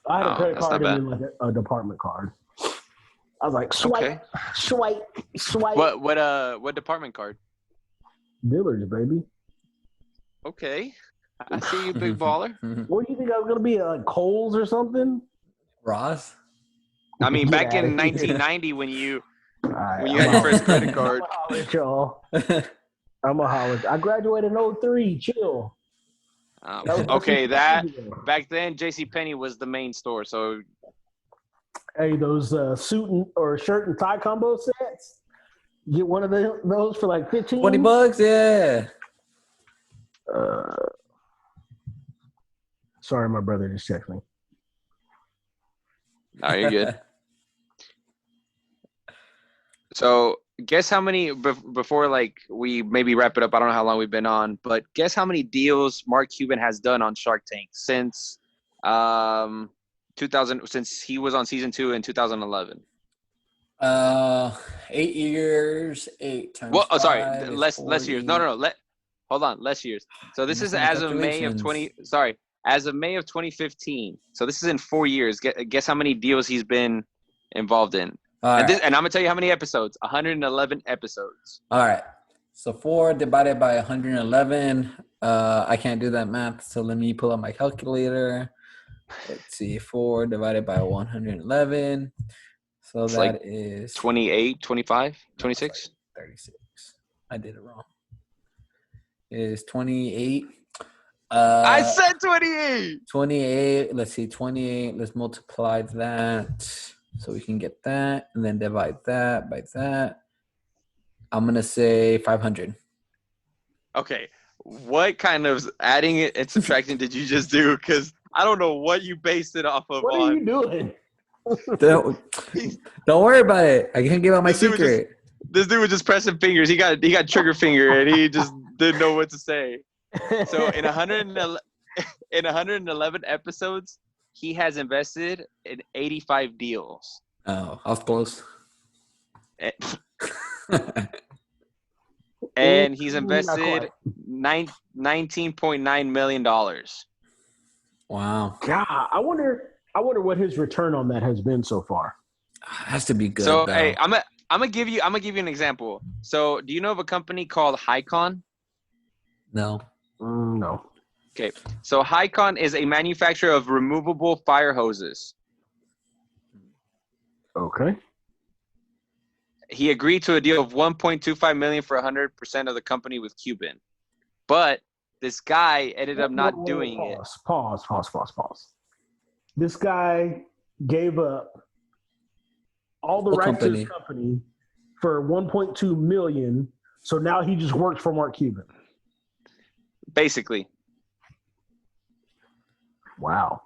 I had a credit card and then like a department card. I was like, swipe. What department card? Dillard's, baby. Okay. I see you, big baller. What do you think I was going to be, like Kohl's or something? Ross? I mean, back in 1990 when you had your first credit card. I'm a holler. I graduated in 03. Chill. Back then, JCPenney was the main store. So, hey, those suit or shirt and tie combo sets. Get one of those for like $15. $20, yeah. Sorry, my brother just checked me. No, you're good. So, guess how many before like we maybe wrap it up? I don't know how long we've been on, but guess how many deals Mark Cuban has done on Shark Tank since 2000 since he was on season 2 in 2011. 8 years, 8 times. Well, sorry, 5 less years. No. Hold on, less years. So this is Making as of May of calculations. as of May of 2015. So this is in 4 years. Guess how many deals he's been involved in. All And right. I'm gonna tell you how many episodes. 111 episodes. All right. So 4 divided by 111. I can't do that math. So let me pull up my calculator. Let's see. 4 divided by 111. So It's that like is 28, 25, no, it's like 26. 36. I did it wrong. It is 28. I said 28. 28. Let's see. 28. Let's multiply that so we can get that, and then divide that by that. I'm gonna say 500. Okay. What kind of adding it and subtracting did you just do? Because I don't know what you based it off of What are you doing? Don't worry about it. I can't give out my secret. This dude was just pressing fingers. He got trigger finger and he just didn't know what to say. So in 111 episodes, he has invested in 85 deals. Oh, I was close. And he's Not invested quite. $19.9 million. Wow. God, I wonder what his return on that has been so far. Has to be good. So though. hey, I'm gonna give you an example. So do you know of a company called Hycon? No. No. Okay. So Hycon is a manufacturer of removable fire hoses. Okay. He agreed to a deal of $1.25 million for 100% of the company with Cuban, but this guy ended up not doing it. Pause. This guy gave up all the Whole rights to company. his company for $1.2 million. So now he just works for Mark Cuban. Basically. Wow.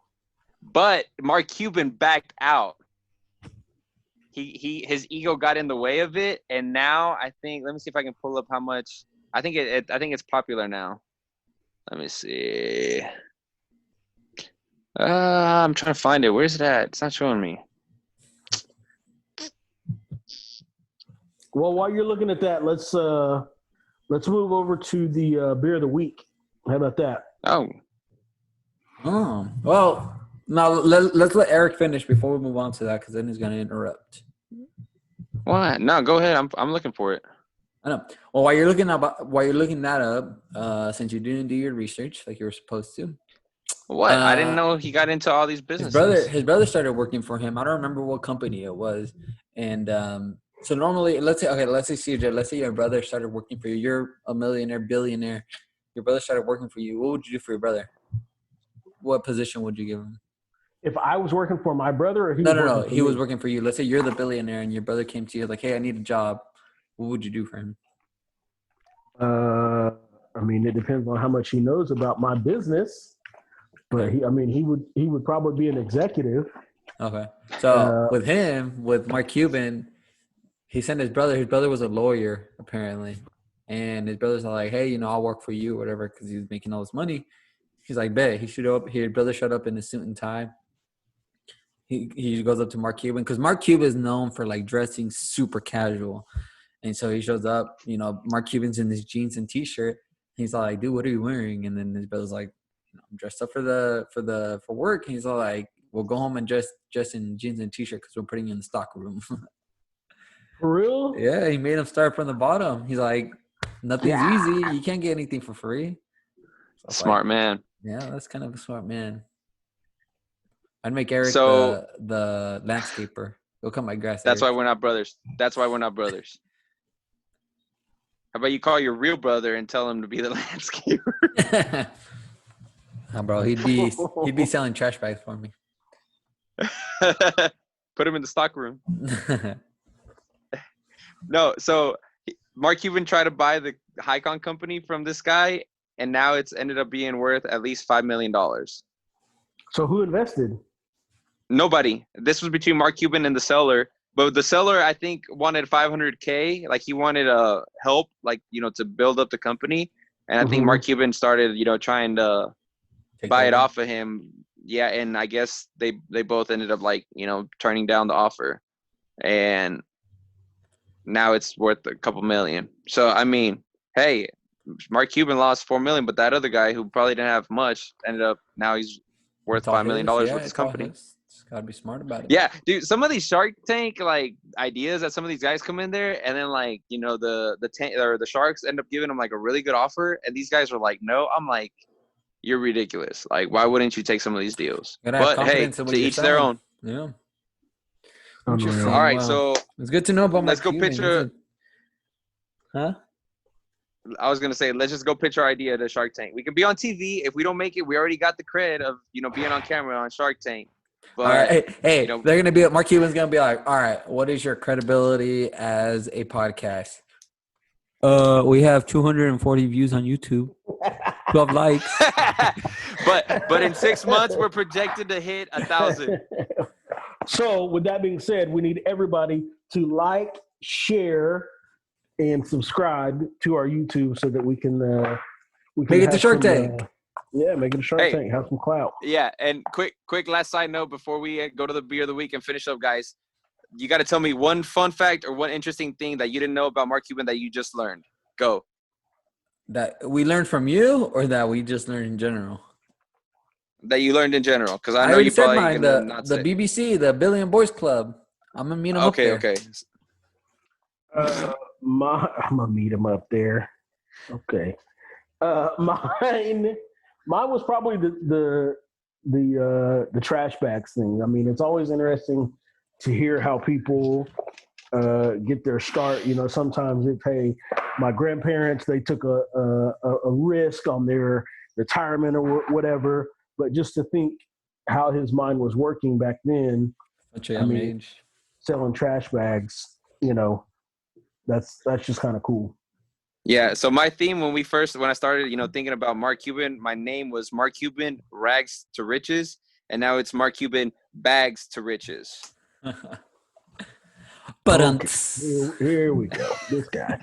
But Mark Cuban backed out. His ego got in the way of it, and now I think, let me see if I can pull up how much. I think it's popular now. Let me see. I'm trying to find it. Where's it at? It's not showing me. Well, while you're looking at that, let's move over to the beer of the week. How about that? Oh, Well, now let's let Eric finish before we move on to that, because then he's gonna interrupt. what? No, go ahead. I'm looking for it. I know. Well, while you're looking that up, since you didn't do your research like you were supposed to, What? I didn't know he got into all these businesses. his brother started working for him. I don't remember what company it was, and so normally, let's say CJ, let's say your brother started working for you. You're a millionaire, billionaire. Your brother started working for you. What would you do for your brother? What position would you give him? If I was working for my brother, or he No. He was working for you. Let's say you're the billionaire, and your brother came to you like, "Hey, I need a job." What would you do for him? I mean, it depends on how much he knows about my business, but he would probably be an executive. Okay. So with Mark Cuban, he sent his brother. His brother was a lawyer apparently, and his brother's like, "Hey, I'll work for you, or whatever," because he's making all this money. He's like, "Bet." He showed up. His brother showed up in a suit and tie. He goes up to Mark Cuban because Mark Cuban is known for like dressing super casual, and so he shows up. Mark Cuban's in his jeans and t-shirt. He's like, "Dude, what are you wearing?" And then his brother's like, "I'm dressed up for work." And he's all like, "Well, go home and dress in jeans and t-shirt because we're putting you in the stock room." For real? Yeah, he made him start from the bottom. He's like, "Nothing's easy. You can't get anything for free." So Smart man. Yeah, that's kind of a smart man. I'd make Eric So the landscaper. Go cut my grass. that's Eric. why we're not brothers. How about you call your real brother and tell him to be the landscaper? Bro, he'd be selling trash bags for me. Put him in the stock room. No, so Mark Cuban tried to buy the Hycon company from this guy, and now it's ended up being worth at least $5 million. So who invested? Nobody. This was between Mark Cuban and the seller, but the seller, I think, wanted $500K. Like he wanted help, like to build up the company. And I think Mark Cuban started, trying to buy it off of him. Yeah, and I guess they both ended up turning down the offer, and now it's worth a couple million. So I mean, hey, Mark Cuban lost $4 million, but that other guy who probably didn't have much ended up now he's worth It's all $5 million his. Yeah, with his it's all company. his. Just gotta be smart about it. Yeah, dude. Some of these Shark Tank like ideas that some of these guys come in there, and then like the tank or the sharks end up giving them like a really good offer, and these guys are like, no. I'm like, you're ridiculous. Like, why wouldn't you take some of these deals? You gotta have But hey, confidence in what to you're each their selling. own. Yeah. Unreal. Interesting. All right, Wow. so It's good to know about let's Mark go Cuban. pitch He's Huh? I was gonna say, let's just go pitch our idea to Shark Tank. We can be on TV. If we don't make it, we already got the cred of being on camera on Shark Tank. But All right. Hey, you know- they're gonna be Mark Cuban's gonna be like, all right, what is your credibility as a podcast? We have 240 views on YouTube, 12 likes. but in 6 months we're projected to hit 1,000. So, with that being said, we need everybody to like, share, and subscribe to our YouTube so that we can Make it to have Shark some, Tank. make it a Shark Hey. Tank. Have some clout. Yeah, and quick last side note before we go to the beer of the week and finish up, guys. You got to tell me one fun fact or one interesting thing that you didn't know about Mark Cuban that you just learned. Go. That we learned from you, or that we just learned in general? That you learned in general, because I know already you said probably mine. gonna not The say. BBC, the Billion Boys Club. I'm gonna meet them up there. Okay. I'm gonna meet him up there. Okay. Mine was probably the trash bags thing. I mean, it's always interesting to hear how people get their start. Sometimes it's, hey, my grandparents, they took a risk on their retirement or whatever. But just to think how his mind was working back then, Such a young age. selling trash bags, that's just kind of cool. Yeah. So my theme when I started, thinking about Mark Cuban, my name was Mark Cuban Rags to Riches, and now it's Mark Cuban Bags to Riches. But Here we go. This guy.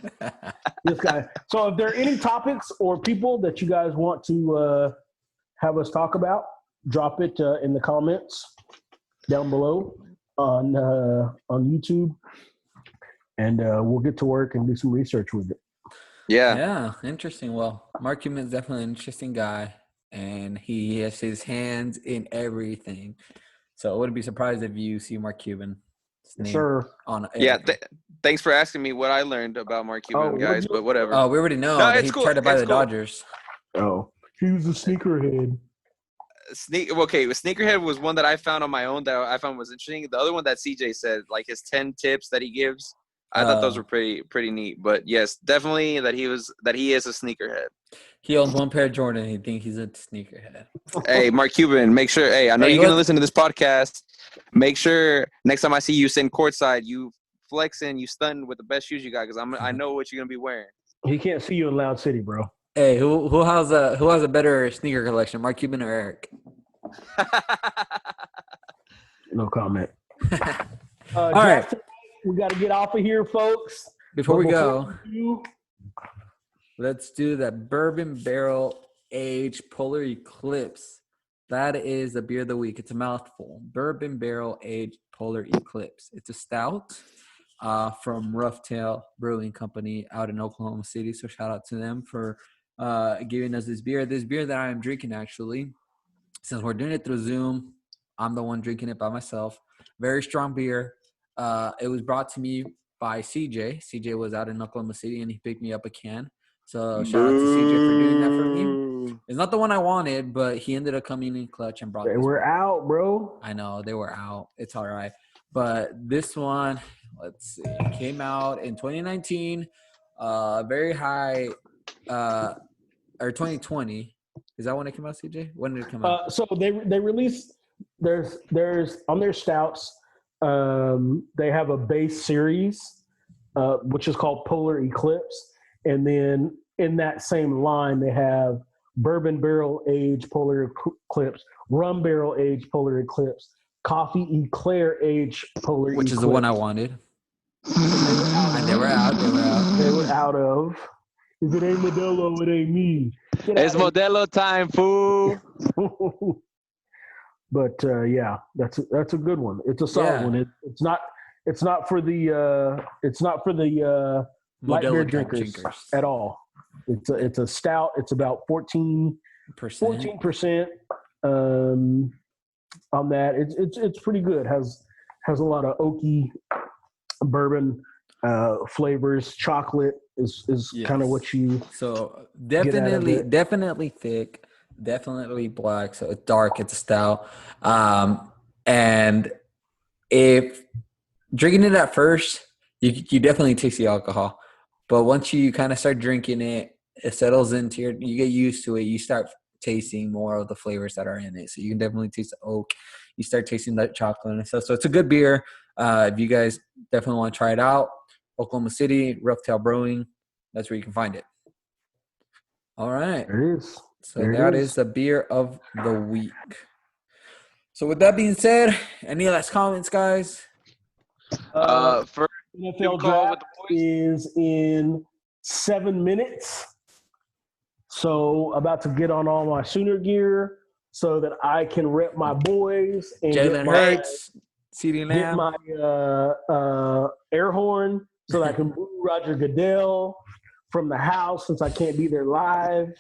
So if there are any topics or people that you guys want to have us talk about, drop it in the comments down below on YouTube, and we'll get to work and do some research with it. Yeah. Interesting. Well, Mark Cuban is definitely an interesting guy, and he has his hands in everything. So I wouldn't be surprised if you see Mark Cuban. Sure. On Thanks for asking me what I learned about Mark Cuban, guys. But whatever. Oh, we already know No, that it's he cool. tried to buy It's the cool. Dodgers. Oh, he was a sneakerhead. Sneakerhead was one that I found on my own that I found was interesting. The other one that CJ said, like his 10 tips that he gives, I thought those were pretty neat. But yes, definitely that he is a sneakerhead. He owns one pair of Jordan. He thinks he's a sneakerhead. Hey, Mark Cuban, make sure. Hey, I know Hey, you're gonna listen to this podcast. Make sure next time I see you sitting courtside, you flexing, you stunting with the best shoes you got, because I know what you're gonna be wearing. He can't see you in Loud City, bro. Hey, who has a better sneaker collection, Mark Cuban or Eric? No comment. All right. We got to get off of here, folks. Before we go, let's do that bourbon barrel aged Polar Eclipse. That is the beer of the week. It's a mouthful. Bourbon barrel aged Polar Eclipse. It's a stout from Roughtail Brewing Company out in Oklahoma City. So shout out to them for giving us this beer. This beer that I am drinking, actually, since we're doing it through Zoom, I'm the one drinking it by myself. Very strong beer. It was brought to me by CJ. CJ was out in Oklahoma City, and he picked me up a can. So shout out to CJ for doing that for me. It's not the one I wanted, but he ended up coming in clutch and brought They this were one. out, bro. I know, they were out. It's all right. But this one, let's see, came out in 2019, very high, or 2020. Is that when it came out, CJ? When did it come out? So they released there's on their stouts. They have a base series, which is called Polar Eclipse, and then in that same line they have bourbon barrel aged Polar Eclipse, rum barrel aged Polar Eclipse, coffee eclair aged Polar Which Eclipse. is the one I wanted. And they were out. They were out of. If it ain't Modelo, it ain't me. It's Modelo time, fool. But yeah, that's a good one. It's a solid one. It's not for the light beer drinkers at all. It's a stout. It's about 14% on that. It's pretty good. Has a lot of oaky bourbon flavors. Chocolate is kind of what you. So definitely thick, definitely black. So it's dark. It's a stout. And if drinking it at first, you definitely taste the alcohol. But once you kind of start drinking it, it settles into you get used to it. You start tasting more of the flavors that are in it. So you can definitely taste the oak. You start tasting that chocolate and stuff. So it's a good beer. If you guys definitely want to try it out, Oklahoma City, Roughtail Brewing, that's where you can find it. All right. There it is. So that is the beer of the week. So with that being said, any last comments, guys? For NFL draft is in 7 minutes. So about to get on all my Sooner gear so that I can rep my boys and Jalen Hurts, CeeDee Lamb. Get my air horn so that I can boo Roger Goodell from the house since I can't be there live.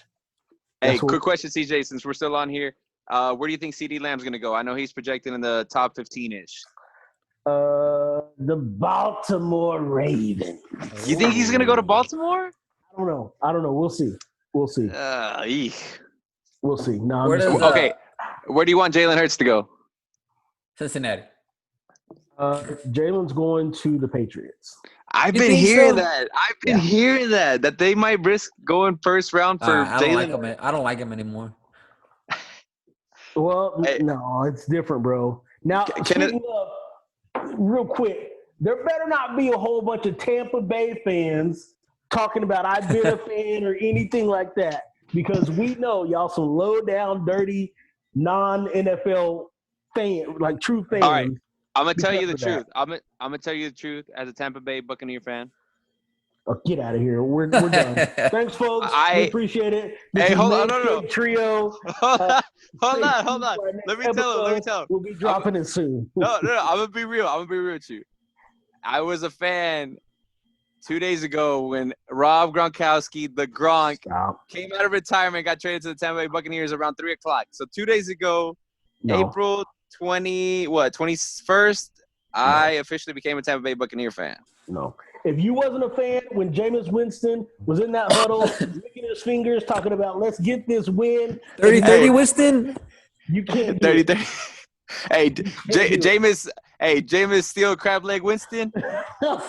Hey, quick question, CJ, since we're still on here. Where do you think CeeDee Lamb's going to go? I know he's projected in the top 15-ish. The Baltimore Ravens. You think he's going to go to Baltimore? I don't know. We'll see. We'll see. No, okay. Where do you want Jalen Hurts to go? Cincinnati. Jalen's going to the Patriots. I've been hearing that they might risk going first round for Jalen. I don't like him anymore. Well, no, it's different, bro. Now, real quick, there better not be a whole bunch of Tampa Bay fans talking about I've been a fan or anything like that, because we know y'all some low down, dirty, non-NFL fan, like true fans. All right, I'm gonna tell you the truth. I'm gonna tell you the truth as a Tampa Bay Buccaneer fan. Oh, get out of here. We're done. Thanks, folks. We appreciate it. Hey, hold on. No. Trio. Hold on. Let me tell him. We'll be dropping it soon. No. I'm going to be real. With you. I was a fan 2 days ago when Rob Gronkowski, the Gronk, came out of retirement, got traded to the Tampa Bay Buccaneers around 3 o'clock. So 2 days ago, April 21st, I officially became a Tampa Bay Buccaneer fan. No. If you wasn't a fan when Jameis Winston was in that huddle, licking his fingers, talking about let's get this win. 30-30 Winston? You can't 30-30. Hey, Jameis steal crab leg Winston. All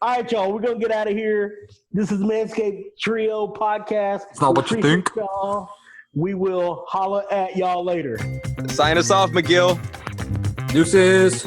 right, y'all. We're going to get out of here. This is Manscaped-Trio podcast. It's not what you think. Y'all. We will holler at y'all later. Sign us off, McGill. Deuces.